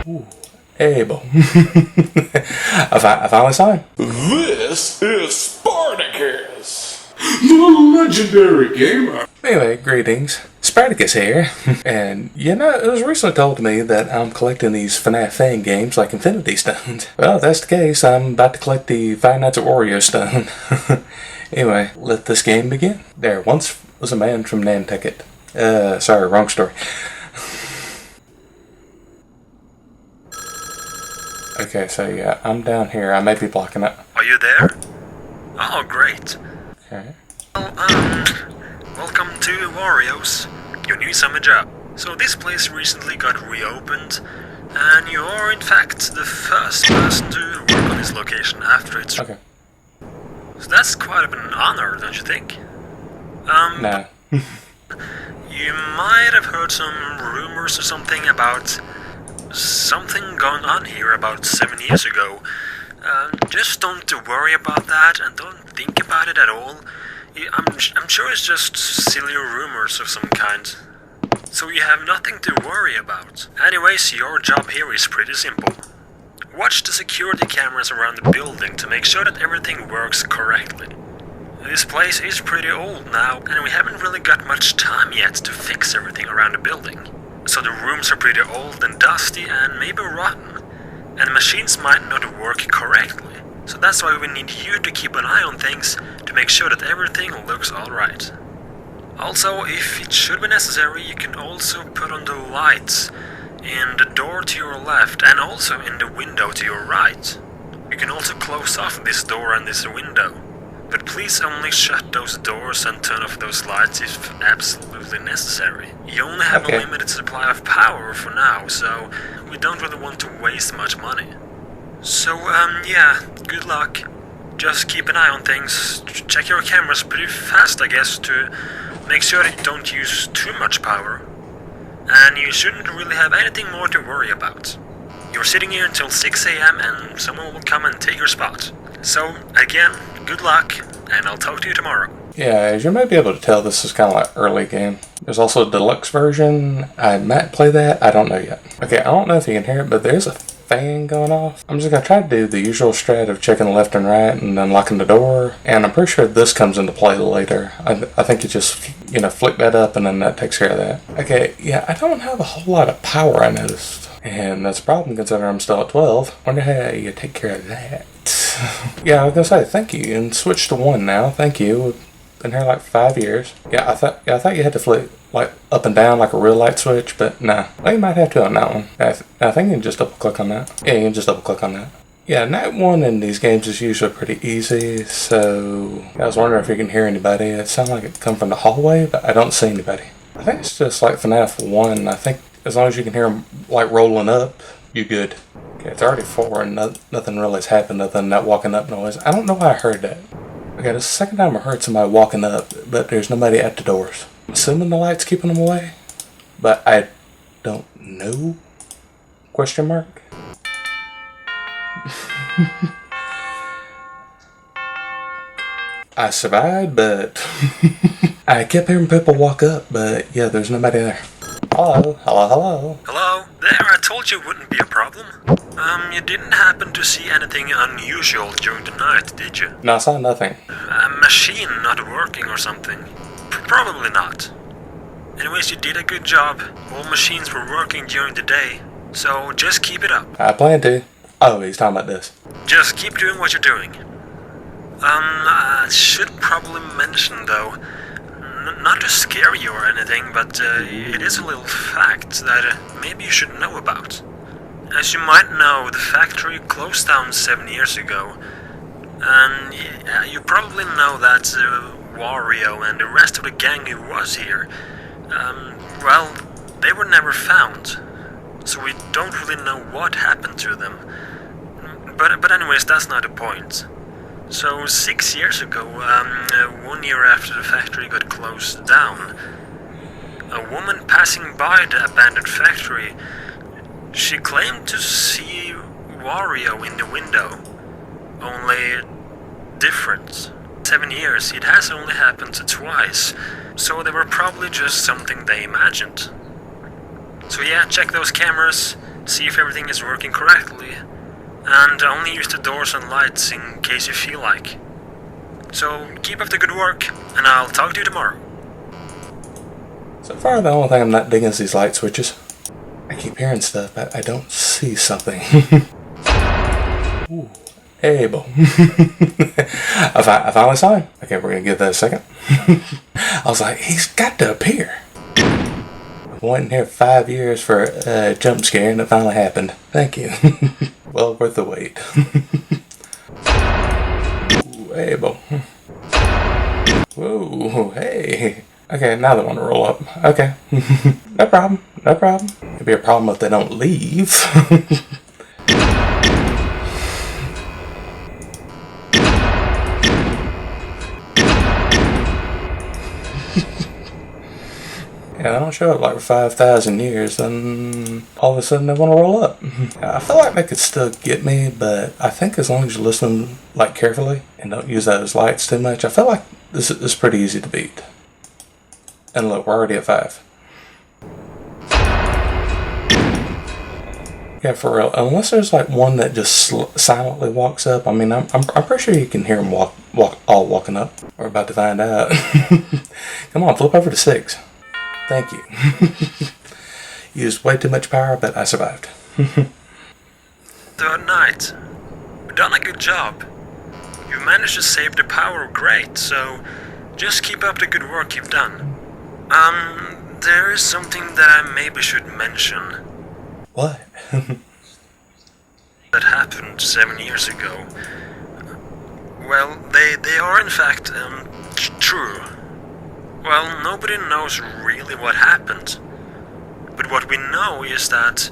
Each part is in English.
Ooh. Hey, boom. I finally saw him. This is Spartacus, the legendary gamer. Anyway, greetings. Spartacus here. And, you know, it was recently told to me that I'm collecting these FNAF fan games like Infinity Stones. Well, if that's the case, I'm about to collect the Five Nights at Wario Stone. Anyway, let this game begin. There once was a man from Nantucket. Sorry, wrong story. Okay, so yeah, I'm down here. I may be blocking it. Are you there? Oh, great. Okay. Well, welcome to Wario's, your new summer job. So this place recently got reopened, and you are in fact the first person to work on this location after it's... Okay. So that's quite an honor, don't you think? No. You might have heard some rumors or something about something going on here about 7 years ago. Just don't worry about that and don't think about it at all. I'm sure it's just silly rumors of some kind. So you have nothing to worry about. Anyways, your job here is pretty simple. Watch the security cameras around the building to make sure that everything works correctly. This place is pretty old now, and we haven't really got much time yet to fix everything around the building. So the rooms are pretty old and dusty and maybe rotten, and the machines might not work correctly. So that's why we need you to keep an eye on things to make sure that everything looks alright. Also, if it should be necessary, you can also put on the lights in the door to your left and also in the window to your right. You can also close off this door and this window. But please only shut those doors and turn off those lights if absolutely necessary. You only have a limited supply of power for now, so we don't really want to waste much money. So, yeah, good luck. Just keep an eye on things. Check your cameras pretty fast, I guess, to make sure that you don't use too much power. And you shouldn't really have anything more to worry about. You're sitting here until 6 AM and someone will come and take your spot. So, again, good luck, and I'll talk to you tomorrow. Yeah, as you may be able to tell, this is kind of like early game. There's also a deluxe version. I might play that. I don't know yet. Okay, I don't know if you can hear it, but there's a fan going off. I'm just going to try to do the usual strat of checking left and right and unlocking the door. And I'm pretty sure this comes into play later. I think you just, flick that up and then that takes care of that. Okay, yeah, I don't have a whole lot of power, I noticed. And that's a problem considering I'm still at 12. Wonder how you take care of that. Yeah, I was gonna say thank you and switch to 1 now. Thank you. Been here like 5 years. Yeah, I thought you had to flick like up and down like a real light switch, but nah. Well, you might have to on that one. I think you can just double click on that. Yeah, you can just double click on that. Yeah, night 1 in these games is usually pretty easy, so I was wondering if you can hear anybody. It sounds like it come from the hallway, but I don't see anybody. I think it's just like FNAF 1. I think as long as you can hear them like rolling up, you're good. Okay, it's already 4 and nothing really has happened other than that walking up noise. I don't know why I heard that. Okay, this is the second time I heard somebody walking up, but there's nobody at the doors. I'm assuming the light's keeping them away, but I don't know? Question mark? I survived, but I kept hearing people walk up, but yeah, there's nobody there. Hello, hello, hello. Hello? There, I told you it wouldn't be a problem. You didn't happen to see anything unusual during the night, did you? No, I saw nothing. A machine not working or something? Probably not. Anyways, you did a good job. All machines were working during the day, so just keep it up. I plan to. Oh, he's talking about this. Just keep doing what you're doing. I should probably mention though, not to scare you or anything, but it is a little fact that maybe you should know about. As you might know, the factory closed down 7 years ago, and you probably know that Wario and the rest of the gang who was here, well, they were never found, so we don't really know what happened to them. But anyways, that's not the point. So 6 years ago, 1 year after the factory got closed down, a woman passing by the abandoned factory, she claimed to see Wario in the window, only different. 7 years, it has only happened twice, so they were probably just something they imagined. So yeah, check those cameras, see if everything is working correctly, and only use the doors and lights in case you feel like. So keep up the good work, and I'll talk to you tomorrow. So far, the only thing I'm not digging is these light switches. I keep hearing stuff, but I don't see something. Ooh, hey, Bo. I finally saw him. Okay, we're gonna give that a second. I was like, he's got to appear. I've been waiting here 5 years for a jump scare, and it finally happened. Thank you. Well worth the wait. Ooh, hey, Bo. Whoa, hey. Okay, now they want to roll up. Okay. No problem. No problem. It'd be a problem if they don't leave. Yeah, they don't show up like for 5,000 years, then all of a sudden they want to roll up. I feel like they could still get me, but I think as long as you listen like carefully and don't use those lights too much, I feel like this is pretty easy to beat. And look, we're already at 5. Yeah, for real. Unless there's like one that just silently walks up. I mean, I'm pretty sure you can hear them walking up. We're about to find out. Come on, flip over to 6. Thank you. Used way too much power, but I survived. Third night. You've done a good job. You managed to save the power great, so just keep up the good work you've done. There is something that I maybe should mention. What? That happened 7 years ago. Well, they are in fact, true. Well, nobody knows really what happened. But what we know is that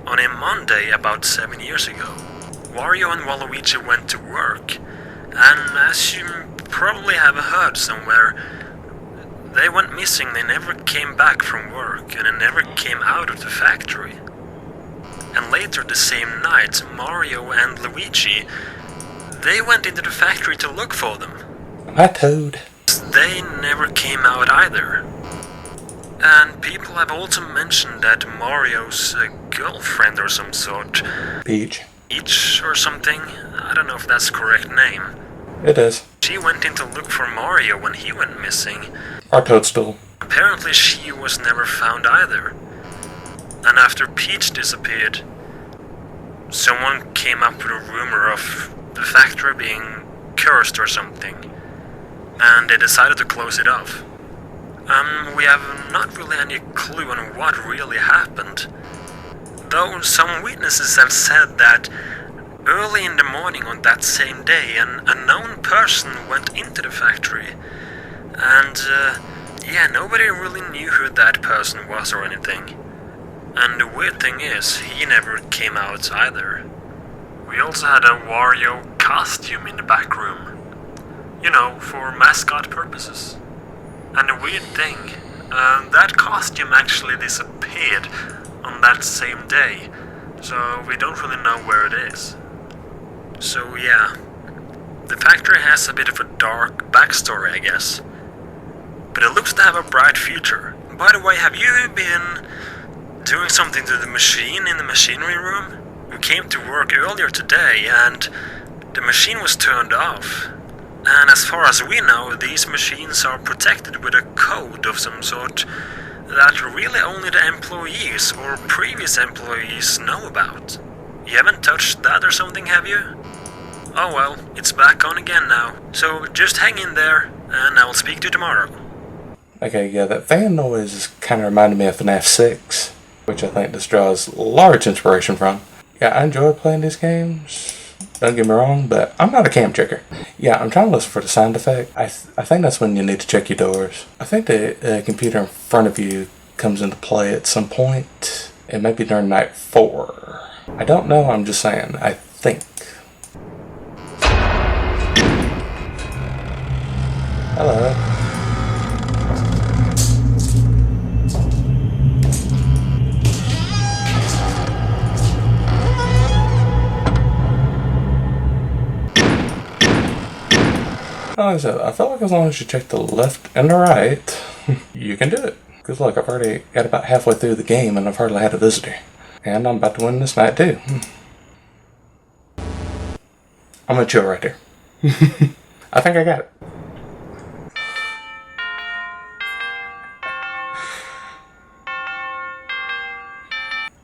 on a Monday about 7 years ago, Wario and Waluigi went to work, and as you probably have heard somewhere, they went missing. They never came back from work, and they never came out of the factory. And later the same night, Mario and Luigi, they went into the factory to look for them. My toad. They never came out either. And people have also mentioned that Mario's girlfriend or some sort, Peach. Peach or something, I don't know if that's the correct name. It is. She went in to look for Mario when he went missing. Our toadstool. Apparently she was never found either. And after Peach disappeared, someone came up with a rumor of the factory being cursed or something, and they decided to close it off. We have not really any clue on what really happened, though some witnesses have said that early in the morning on that same day, an unknown person went into the factory, and nobody really knew who that person was or anything. And the weird thing is, he never came out either. We also had a Wario costume in the back room. You know, for mascot purposes. And the weird thing, that costume actually disappeared on that same day, so we don't really know where it is. So yeah, the factory has a bit of a dark backstory, I guess. But it looks to have a bright future. By the way, have you been doing something to the machine in the machinery room? We came to work earlier today and the machine was turned off. And as far as we know, these machines are protected with a code of some sort that really only the employees or previous employees know about. You haven't touched that or something, have you? Oh well, it's back on again now. So just hang in there and I will speak to you tomorrow. Okay, yeah, that fan noise kind of reminded me of FNAF 6, which I think this draws large inspiration from. Yeah, I enjoy playing these games, don't get me wrong, but I'm not a cam checker. Yeah, I'm trying to listen for the sound effect. I think that's when you need to check your doors. I think the computer in front of you comes into play at some point. It might be during night 4. I don't know, I'm just saying, I think. Hello. Like I said, I feel like as long as you check the left and the right, you can do it. Because look, I've already got about halfway through the game and I've hardly had a visitor. And I'm about to win this night too. I'm gonna chill right there. I think I got it.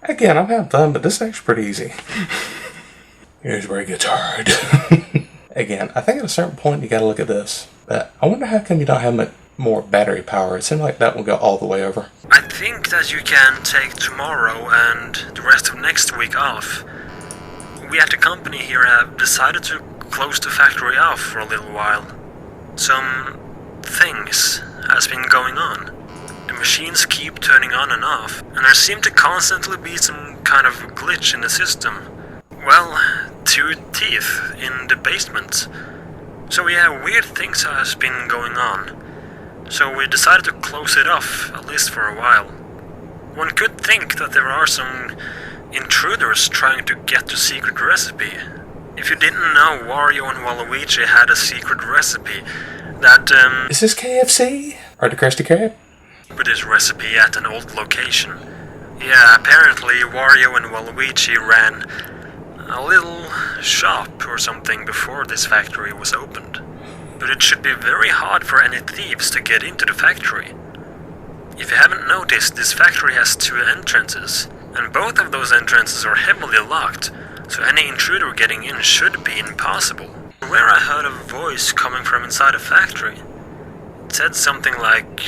Again, I'm having fun, but this is actually pretty easy. Here's where it gets hard. Again, I think at a certain point you gotta look at this. But I wonder how come you don't have much more battery power. It seemed like that will go all the way over. I think that you can take tomorrow and the rest of next week off. We at the company here have decided to close the factory off for a little while. Some things has been going on. The machines keep turning on and off, and there seem to constantly be some kind of glitch in the system. Well, 2 teeth in the basement. So yeah, weird things has been going on. So we decided to close it off, at least for a while. One could think that there are some intruders trying to get the secret recipe. If you didn't know, Wario and Waluigi had a secret recipe that, Is this KFC? Or the Krusty Krab? with this recipe at an old location. Yeah, apparently Wario and Waluigi ran a little shop or something before this factory was opened. But it should be very hard for any thieves to get into the factory. If you haven't noticed, this factory has 2 entrances, and both of those entrances are heavily locked, so any intruder getting in should be impossible. Where I heard a voice coming from inside the factory. It said something like,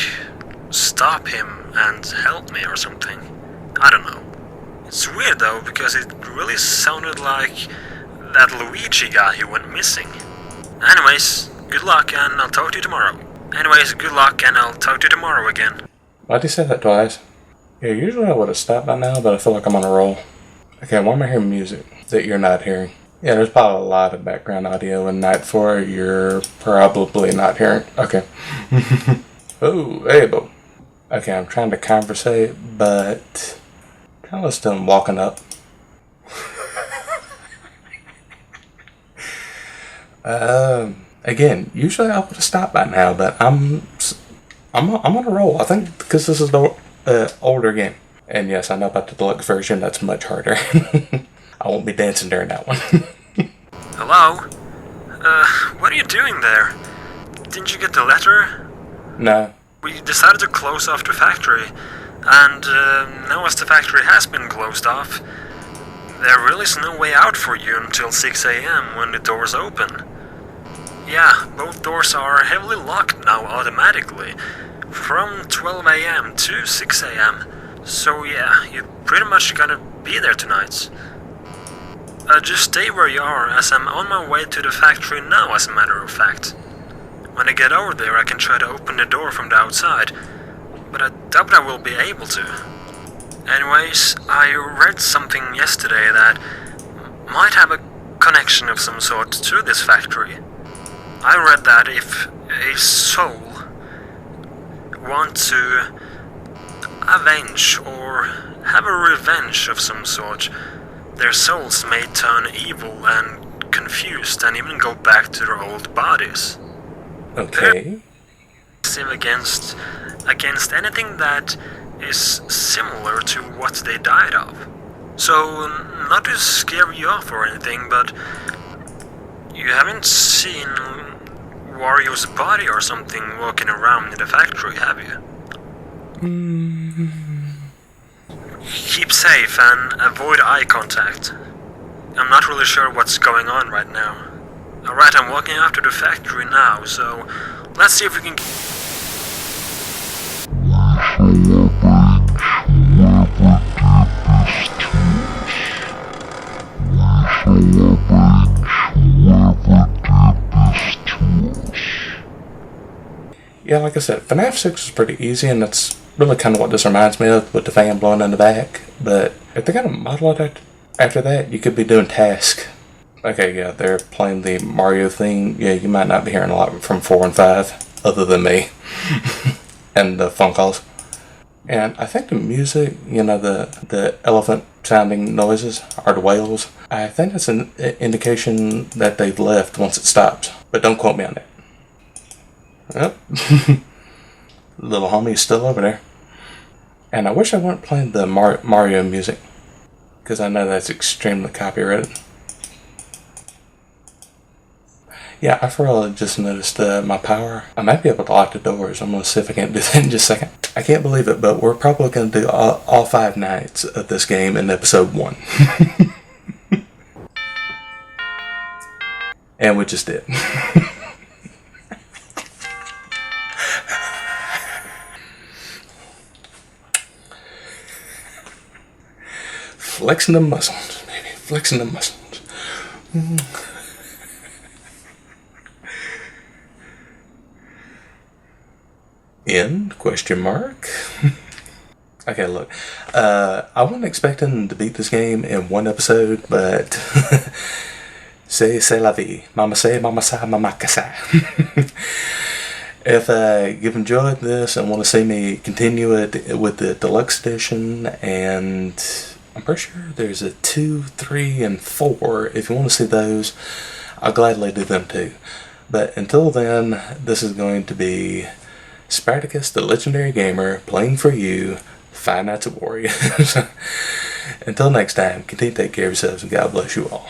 "Stop him and help me," or something. I don't know. It's weird though, because it really sounded like that Luigi guy who went missing. Anyways, good luck and I'll talk to you tomorrow. Again. Why'd you say that twice? Yeah, usually I would have stopped by now, but I feel like I'm on a roll. Okay, why am I hearing music that you're not hearing? Yeah, there's probably a lot of background audio in Night 4 you're probably not hearing. Okay. Oh, hey, Bo. Okay, I'm trying to conversate, but kind of still walking up. Again, usually I would have stopped by now, but I'm on a roll. I think because this is the older game, and yes, I know about the deluxe version. That's much harder. I won't be dancing during that one. Hello? What are you doing there? Didn't you get the letter? No. We decided to close off the factory, and now as the factory has been closed off, there really is no way out for you until 6 a.m. when the doors open. Yeah, both doors are heavily locked now automatically, from 12 a.m. to 6 a.m. So yeah, you pretty much gotta be there tonight. Just stay where you are, as I'm on my way to the factory now, as a matter of fact. When I get over there, I can try to open the door from the outside, but I doubt I will be able to. Anyways, I read something yesterday that might have a connection of some sort to this factory. I read that if a soul wants to avenge or have a revenge of some sort, their souls may turn evil and confused and even go back to their old bodies. Okay. Against anything that is similar to what they died of. So, not to scare you off or anything, but you haven't seen Wario's body or something walking around in the factory, have you? Keep safe and avoid eye contact. I'm not really sure what's going on right now. Alright, I'm walking after the factory now, so let's see if we can... Yeah, like I said, FNAF 6 is pretty easy, and that's really kind of what this reminds me of, with the fan blowing in the back. But if they got a model after that, you could be doing tasks. Okay, yeah, they're playing the Mario thing. Yeah, you might not be hearing a lot from 4 and 5, other than me. And the phone calls. And I think the music, you know, the elephant sounding noises, are the whales. I think that's an indication that they've left once it stops. But don't quote me on that. Yep. Little homie's still over there. And I wish I weren't playing the Mario music. because I know that's extremely copyrighted. Yeah, I forgot just noticed my power. I might be able to lock the doors. I'm going to see if I can't do that in just a second. I can't believe it, but we're probably going to do all 5 nights of this game in episode 1. And we just did. Flexing the muscles, baby. Flexing the muscles. End? Question mark? Okay, look. I wasn't expecting to beat this game in 1 episode, but c'est la vie. Mama say, mama sa, mama casa. If you've enjoyed this and want to see me continue it with the deluxe edition, and I'm pretty sure there's a 2, 3, and 4. If you want to see those, I'll gladly do them too. But until then, this is going to be Spartacus, the legendary gamer, playing for you 5 Nights at Wario. Until next time, continue to take care of yourselves and God bless you all.